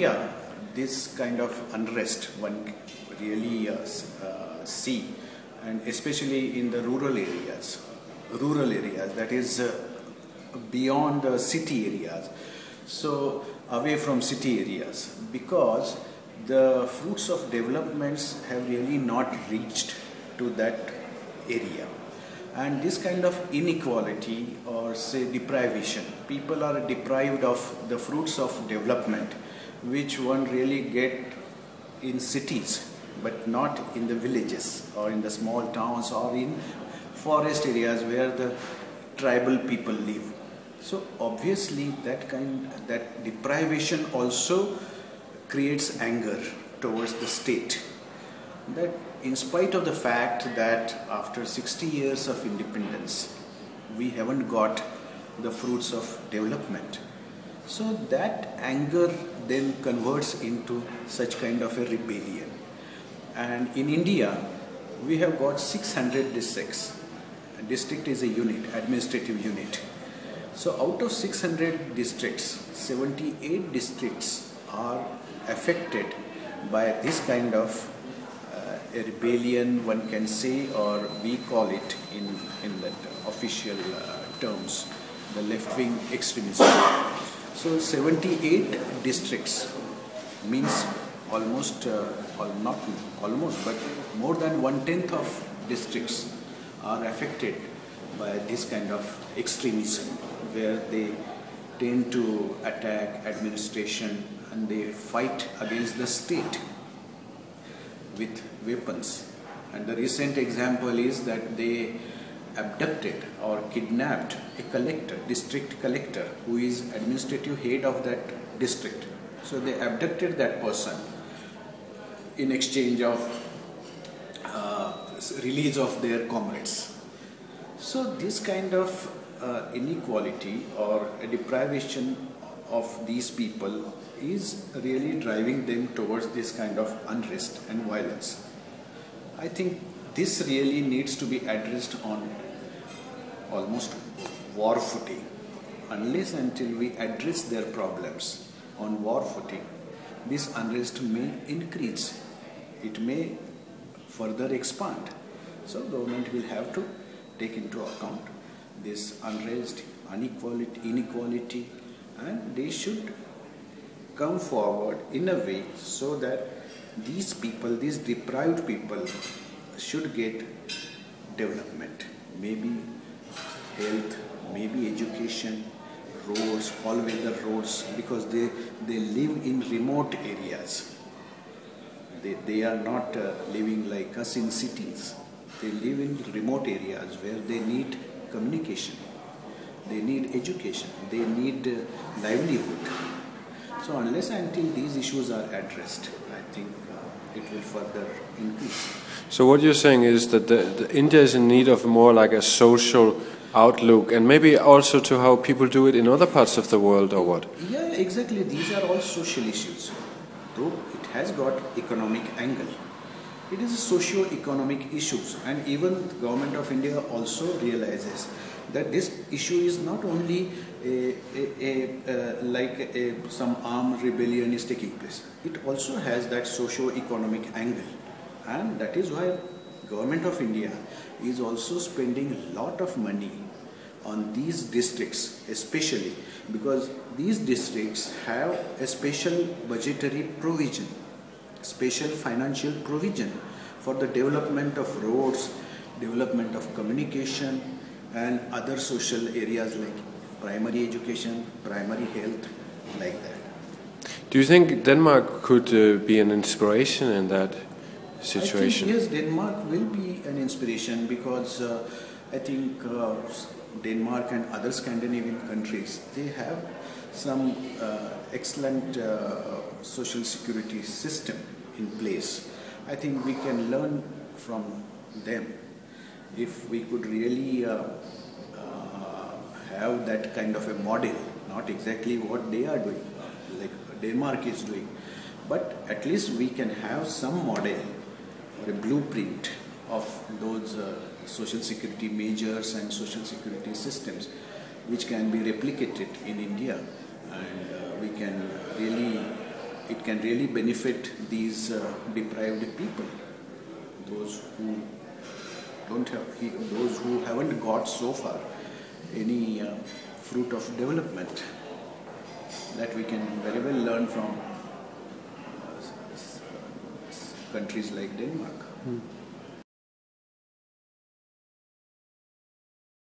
India, this kind of unrest one really see, and especially in the rural areas, that is beyond the city areas, so away from city areas, because the fruits of developments have really not reached to that area. And this kind of inequality, or say deprivation, people are deprived of the fruits of development which one really get in cities but not in the villages or in the small towns or in forest areas where the tribal people live. So obviously that deprivation also creates anger towards the state, that in spite of the fact that after 60 years of independence we haven't got the fruits of development, so that anger then converts into such kind of a rebellion. And in India we have got 600 districts. A district is a unit, administrative unit. So out of 600 districts, 78 districts are affected by this kind of a rebellion, one can say, or we call it in the official terms, the left-wing extremism. So 78 districts means almost, not almost, but more than 1/10 of districts are affected by this kind of extremism, where they tend to attack administration and they fight against the state with weapons. And the recent example is that they abducted or kidnapped a collector, district collector, who is administrative head of that district. So they abducted that person in exchange of release of their comrades. So this kind of inequality or a deprivation of these people is really driving them towards this kind of unrest and violence. I think this really needs to be addressed on almost war footing. Unless until we address their problems on war footing, this unrest may increase. It may further expand. So government will have to take into account this unrest, inequality, and they should come forward in a way so that these people, these deprived people, should get development, maybe health, maybe education, roads, all-weather roads, because they live in remote areas. They are not living like us in cities. They live in remote areas where they need communication, they need education, they need livelihood. So unless until these issues are addressed, I think it will further increase. So what you're saying is that the India is in need of more like a social outlook, and maybe also to how people do it in other parts of the world, or what? Yeah, exactly. These are all social issues. Though it has got economic angle, it is a socio-economic issues, and even the government of India also realizes that this issue is not only some armed rebellion is taking place. It also has that socio-economic angle, and that is why government of India is also spending a lot of money on these districts, especially because these districts have a special budgetary provision, special financial provision for the development of roads, development of communication, and other social areas like primary education, primary health, like that. Do you think Denmark could be an inspiration in that situation? I think, yes, Denmark will be an inspiration, because I think Denmark and other Scandinavian countries, they have some excellent social security system in place. I think we can learn from them. If we could really have that kind of a model, not exactly what they are doing, like Denmark is doing, but at least we can have some model or a blueprint of those social security measures and social security systems which can be replicated in India, and we can really it can really benefit these deprived people, those who don't have, those who haven't got so far any fruit of development, that we can very well learn from countries like Denmark.